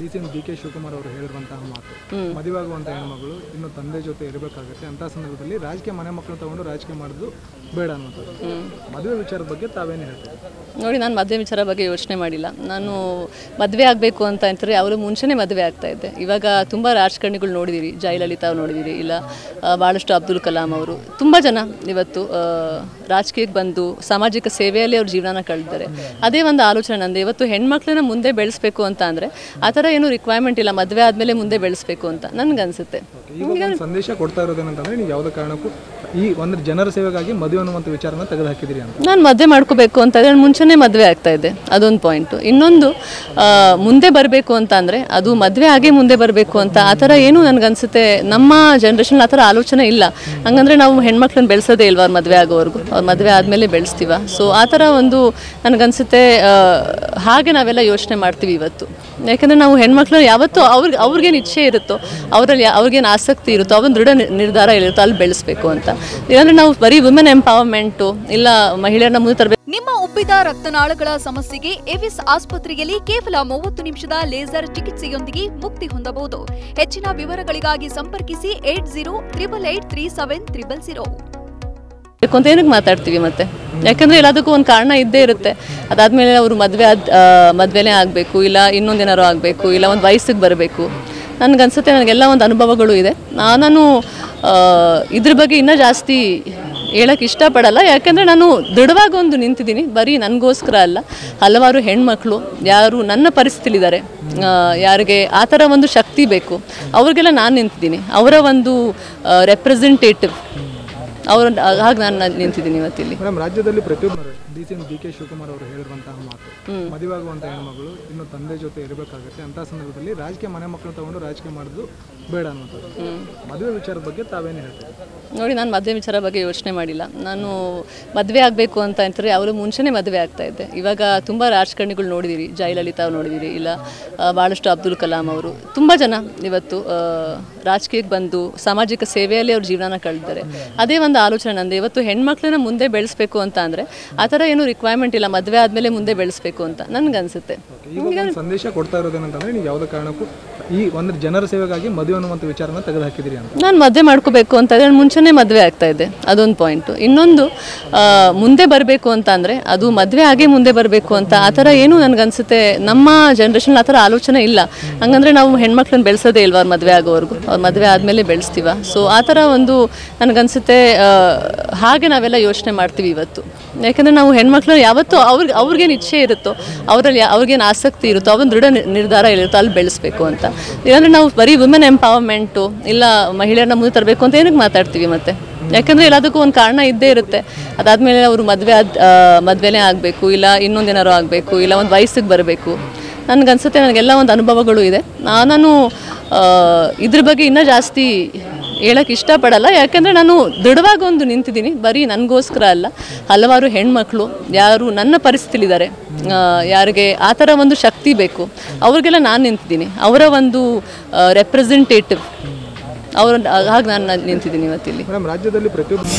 DCM D K Shivakumar ಅವರು ಹೇಳಿರುವಂತಹ ಮಾತು, ಮದುವೆಯಾಗುವಂಥ ಹೆಣ್ಮಗಳು ಇನ್ನು ತಂದೆ ಜೊತೆ ಇರಬೇಕಾಗುತ್ತೆ ಅಂತ ಸಂದರ್ಭದಲ್ಲಿ ರಾಜಕೀಯ ಮನೆ ಮಕ್ಕಳು ತಗೊಂಡು ರಾಜಕೀಯ ಮಾಡೋದು ಬೇಡ ಅನ್ನೋದು. ಮದುವೆ ವಿಚಾರದ ಬಗ್ಗೆ ತಾವೇನು ಹೇಳ್ತಾರೆ? ನೋಡಿ, ನಾನು ಮದುವೆ ವಿಚಾರ ಬಗ್ಗೆ ಯೋಚನೆ ಮಾಡಿಲ್ಲ. ನಾನು ಮದುವೆ ಆಗಬೇಕು ಅಂತ ಅಂತಾರೆ ಅವರು ಮುಂಚೆನೇ ಮದುವೆ ಆಗ್ತಾ ಇದ್ದೆ. ಇವಾಗ ತುಂಬ ರಾಜಕಾರಣಿಗಳು ನೋಡಿದಿರಿ, ಜಯಲಲಿತಾ ನೋಡಿದಿರಿ, ಇಲ್ಲ ಭಾಳಷ್ಟು ಅಬ್ದುಲ್ ಕಲಾಂ ಅವರು, ತುಂಬ ಜನ ಇವತ್ತು ರಾಜಕೀಯಕ್ಕೆ ಬಂದು ಸಾಮಾಜಿಕ ಸೇವೆಯಲ್ಲಿ ಅವ್ರ ಜೀವನ ಕಳೆದಿದ್ದಾರೆ. ಅದೇ ಒಂದು ಆಲೋಚನೆ ನಂದು. ಇವತ್ತು ಹೆಣ್ಮಕ್ಳನ್ನ ಮುಂದೆ ಬೆಳೆಸಬೇಕು ಅಂತ ಅಂದರೆ ಆ ಥರ ಏನೂ ರಿಕ್ವೈರ್ಮೆಂಟ್ ಇಲ್ಲ, ಮದುವೆ ಆದಮೇಲೆ ಮುಂದೆ ಬೆಳೆಸಬೇಕು ಅಂತ ನನಗನ್ಸುತ್ತೆ. ಸಂದೇಶ ಕೊಡ್ತಾ ಇರೋದೇನಂತಂದರೆ ನೀವು ಯಾವುದೇ ಕಾರಣಕ್ಕೂ ಈ ಒಂದು ಜನರ ಸೇವೆಗಾಗಿ ಮದುವೆ ಅನ್ನುವಂಥ ವಿಚಾರನ ತೆಗೆದು ಹಾಕಿದಿರಿ ಅಂತ. ನಾನು ಮದುವೆ ಮಾಡ್ಕೋಬೇಕು ಅಂತ ಇದ್ರೆ ಮುಂಚೆನೇ ಮದುವೆ ಆಗ್ತಾ ಇದ್ದೆ, ಅದೊಂದು ಪಾಯಿಂಟು. ಇನ್ನೊಂದು, ಮುಂದೆ ಬರಬೇಕು ಅಂತ ಅಂದರೆ ಅದು ಮದುವೆ ಆಗೇ ಮುಂದೆ ಬರಬೇಕು ಅಂತ ಆ ಥರ ಏನೂ ನನಗನ್ಸುತ್ತೆ. ನಮ್ಮ ಜನ್ರೇಷನ್ ಆ ಥರ ಆಲೋಚನೆ ಇಲ್ಲ. ಹಂಗಂದರೆ ನಾವು ಹೆಣ್ಮಕ್ಳನ್ನ ಬೆಳೆಸೋದೇ ಇಲ್ವ ಅವ್ರು ಮದುವೆ ಆಗೋವರೆಗೂ, ಅವ್ರು ಮದುವೆ ಆದಮೇಲೆ ಬೆಳೆಸ್ತೀವ. ಸೊ ಆ ಥರ ಒಂದು ನನಗನ್ಸುತ್ತೆ. ಹಾಗೆ ನಾವೆಲ್ಲ ಯೋಚನೆ ಮಾಡ್ತೀವಿ ಇವತ್ತು. ಯಾಕೆಂದರೆ ನಾವು ಹೆಣ್ಮಕ್ಳು ಯಾವತ್ತೂ ಅವ್ರಿಗೇನು ಇಚ್ಛೆ ಇರುತ್ತೋ, ಅವರಲ್ಲಿ ಅವ್ರಿಗೇನು ಆಸಕ್ತಿ ಇರುತ್ತೋ, ಅವನ್ನ ದೃಢ ನಿರ್ಧಾರ ಇರುತ್ತೋ ಅಲ್ಲಿ ಬೆಳೆಸಬೇಕು ಅಂತ. ಇಲ್ಲಾಂದರೆ ನಾವು ಬರೀ ವುಮೆನ್ ಎಂಪವರ್ಮೆಂಟು ಇಲ್ಲ ಮಹಿಳೆಯರನ್ನ ಮುಂದೆ ತರಬೇಕು. ನಿಮ್ಮ ಉಬ್ಬಿದ ರಕ್ತನಾಳಗಳ ಸಮಸ್ಯೆಗೆ ಎವಿಸ್ ಆಸ್ಪತ್ರೆಯಲ್ಲಿ ಕೇವಲ 30 ನಿಮಿಷದ ಲೇಸರ್ ಚಿಕಿತ್ಸೆಯೊಂದಿಗೆ ಮುಕ್ತಿ ಹೊಂದಬಹುದು. ಹೆಚ್ಚಿನ ವಿವರಗಳಿಗಾಗಿ ಸಂಪರ್ಕಿಸಿ 8088837300. ಅಂತ ಏನಕ್ಕೆ ಮಾತಾಡ್ತೀವಿ ಮತ್ತೆ? ಯಾಕಂದರೆ ಎಲ್ಲದಕ್ಕೂ ಒಂದು ಕಾರಣ ಇದ್ದೇ ಇರುತ್ತೆ. ಅದಾದಮೇಲೆ ಅವರು ಮದುವೆನೇ ಆಗಬೇಕು, ಇಲ್ಲ ಇನ್ನೊಂದೇನಾರು ಆಗಬೇಕು, ಇಲ್ಲ ಒಂದು ವಯಸ್ಸಿಗೆ ಬರಬೇಕು. ನನಗನ್ಸುತ್ತೆ ನನಗೆಲ್ಲ ಒಂದು ಅನುಭವಗಳು ಇದೆ. ನಾನು ಇದ್ರ ಬಗ್ಗೆ ಇನ್ನೂ ಜಾಸ್ತಿ ಹೇಳೋಕ್ಕೆ ಇಷ್ಟಪಡಲ್ಲ. ಯಾಕೆಂದರೆ ನಾನು ದೃಢವಾಗಿ ಒಂದು ನಿಂತಿದ್ದೀನಿ. ಬರೀ ನನಗೋಸ್ಕರ ಅಲ್ಲ, ಹಲವಾರು ಹೆಣ್ಮಕ್ಳು ಯಾರು ನನ್ನ ಪರಿಸ್ಥಿತಿಲಿದ್ದಾರೆ, ಯಾರಿಗೆ ಆ ಥರ ಒಂದು ಶಕ್ತಿ ಬೇಕು, ಅವ್ರಿಗೆಲ್ಲ ನಾನು ನಿಂತಿದ್ದೀನಿ. ಅವರ ಒಂದು ರೆಪ್ರೆಸೆಂಟೇಟಿವ್ ಹಾಗೆ ನಾನು ನಿಂತಿದ್ದೀನಿ ಇವತ್ತಿಲ್ಲಿ. ಮೇಡಮ್, ರಾಜ್ಯದಲ್ಲಿ ಪ್ರತಿಯೊಬ್ಬರು ಡಿಸಿಎಂ ಡಿ ಕೆ ಶಿವಕುಮಾರ್ ಅವರು ಹೇಳಿರುವಂತಹ ಮಾತು, ಮದುವೆಯಾಗುವಂಥ ಹೆಣ್ಮಗಳು ಇನ್ನು ತಂದೆ ಜೊತೆ ಇರಬೇಕಾಗುತ್ತೆ ಅಂತ ಸಂದರ್ಭದಲ್ಲಿ ರಾಜಕೀಯ ಮನೆ ಮಕ್ಕಳು ತಗೊಂಡು ರಾಜಕೀಯ ಮಾಡೋದು ಬೇಡ ಅನ್ನೋದು. ಮದುವೆ ವಿಚಾರದ ಬಗ್ಗೆ ತಾವೇನು ಹೇಳ್ತಾರೆ? ನೋಡಿ, ನಾನು ಮದುವೆ ವಿಚಾರ ಬಗ್ಗೆ ಯೋಚನೆ ಮಾಡಿಲ್ಲ. ನಾನು ಮದುವೆ ಆಗಬೇಕು ಅಂತ ಅಂತಾರೆ ಅವರು ಮುಂಚೆನೇ ಮದುವೆ ಆಗ್ತಾ ಇದ್ದೆ. ಇವಾಗ ತುಂಬ ರಾಜಕಾರಣಿಗಳು ನೋಡಿದಿರಿ, ಜಯಲಲಿತಾ ನೋಡಿದಿರಿ, ಇಲ್ಲ ಭಾಳಷ್ಟು ಅಬ್ದುಲ್ ಕಲಾಂ ಅವರು, ತುಂಬ ಜನ ಇವತ್ತು ರಾಜಕೀಯಕ್ಕೆ ಬಂದು ಸಾಮಾಜಿಕ ಸೇವೆಯಲ್ಲಿ ಅವ್ರ ಜೀವನ ಕಳೆದಿದ್ದಾರೆ. ಅದೇ ಒಂದು ಆಲೋಚನೆ ನಂದು. ಇವತ್ತು ಹೆಣ್ಮಕ್ಳನ್ನ ಮುಂದೆ ಬೆಳೆಸಬೇಕು ಅಂತ ಅಂದರೆ ಆ ಥರ ಏನೂ ರಿಕ್ವೈರ್ಮೆಂಟ್ ಇಲ್ಲ, ಮದುವೆ ಆದಮೇಲೆ ಮುಂದೆ ಬೆಳೆಸಬೇಕು ಅಂತ ನನಗನ್ಸುತ್ತೆ. ಸಂದೇಶ ಕೊಡ್ತಾ ಇರೋದೇನಂತಂದರೆ ನೀವು ಯಾವುದೇ ಕಾರಣಕ್ಕೂ ಈ ಒಂದು ಜನರ ಸೇವೆಗಾಗಿ ಮದುವೆ ಅನ್ನುವಂಥ ವಿಚಾರನ ತೆಗೆದು ಹಾಕಿದಿರಿ ಅಂತ. ನಾನು ಮದುವೆ ಮಾಡ್ಕೋಬೇಕು ಅಂತ ಇದ್ರೆ ಮುಂಚೆನೇ ಮದುವೆ ಆಗ್ತಾ ಇದ್ದೆ, ಅದೊಂದು ಪಾಯಿಂಟು. ಇನ್ನೊಂದು, ಮುಂದೆ ಬರಬೇಕು ಅಂತ ಅಂದರೆ ಅದು ಮದುವೆ ಆಗೇ ಮುಂದೆ ಬರಬೇಕು ಅಂತ ಆ ಥರ ಏನೂ ನನಗನ್ಸುತ್ತೆ. ನಮ್ಮ ಜನ್ರೇಷನ್ ಆ ಥರ ಆಲೋಚನೆ ಇಲ್ಲ. ಹಂಗಂದರೆ ನಾವು ಹೆಣ್ಮಕ್ಳನ್ನ ಬೆಳೆಸೋದೇ ಇಲ್ವ ಅವ್ರು ಮದುವೆ ಆಗೋವರೆಗೂ, ಅವ್ರು ಮದುವೆ ಆದಮೇಲೆ ಬೆಳೆಸ್ತೀವ. ಸೊ ಆ ಥರ ಒಂದು ನನಗನ್ಸುತ್ತೆ. ಹಾಗೆ ನಾವೆಲ್ಲ ಯೋಚನೆ ಮಾಡ್ತೀವಿ ಇವತ್ತು. ಯಾಕೆಂದರೆ ನಾವು ಹೆಣ್ಮಕ್ಳು ಯಾವತ್ತೂ ಅವ್ರಿಗೇನು ಇಚ್ಛೆ ಇರುತ್ತೋ, ಅವರಲ್ಲಿ ಅವ್ರಿಗೇನು ಆಸಕ್ತಿ ಇರುತ್ತೋ, ಅವನ್ನ ದೃಢ ನಿರ್ಧಾರ ಇರುತ್ತೋ ಅಲ್ಲಿ ಬೆಳೆಸಬೇಕು ಅಂತ. ಇಲ್ಲಾಂದರೆ ನಾವು ಬರೀ ವುಮೆನ್ ಎಂಪವರ್ಮೆಂಟು ಇಲ್ಲ ಮಹಿಳೆಯರನ್ನ ಮುಂದೆ ತರಬೇಕು ಅಂತ ಏನಕ್ಕೆ ಮಾತಾಡ್ತೀವಿ ಮತ್ತೆ? ಯಾಕಂದರೆ ಎಲ್ಲದಕ್ಕೂ ಒಂದು ಕಾರಣ ಇದ್ದೇ ಇರುತ್ತೆ. ಅದಾದಮೇಲೆ ಅವರು ಮದುವೆನೇ ಆಗಬೇಕು, ಇಲ್ಲ ಇನ್ನೊಂದೇನಾರು ಆಗಬೇಕು, ಇಲ್ಲ ಒಂದು ವಯಸ್ಸಿಗೆ ಬರಬೇಕು. ನನಗನ್ಸುತ್ತೆ ನನಗೆಲ್ಲ ಒಂದು ಅನುಭವಗಳು ಇದೆ. ನಾನು ಇದ್ರ ಬಗ್ಗೆ ಇನ್ನೂ ಜಾಸ್ತಿ ಹೇಳೋಕ್ಕೆ ಇಷ್ಟಪಡಲ್ಲ. ಯಾಕೆಂದರೆ ನಾನು ದೃಢವಾಗಿ ಒಂದು ನಿಂತಿದ್ದೀನಿ. ಬರೀ ನನಗೋಸ್ಕರ ಅಲ್ಲ, ಹಲವಾರು ಹೆಣ್ಮಕ್ಳು ಯಾರು ನನ್ನ ಪರಿಸ್ಥಿತಿಲಿದ್ದಾರೆ, ಯಾರಿಗೆ ಆ ಥರ ಒಂದು ಶಕ್ತಿ ಬೇಕು, ಅವ್ರಿಗೆಲ್ಲ ನಾನು ನಿಂತಿದ್ದೀನಿ. ಅವರ ಒಂದು ರೆಪ್ರೆಸೆಂಟೇಟಿವ್ ಹಾಗೆ ನಾನು ನಿಂತಿದ್ದೀನಿ ಇವತ್ತಿಲ್ಲಿ. ಮೇಡಮ್, ರಾಜ್ಯದಲ್ಲಿ ಪ್ರತಿಯೊಬ್ಬರು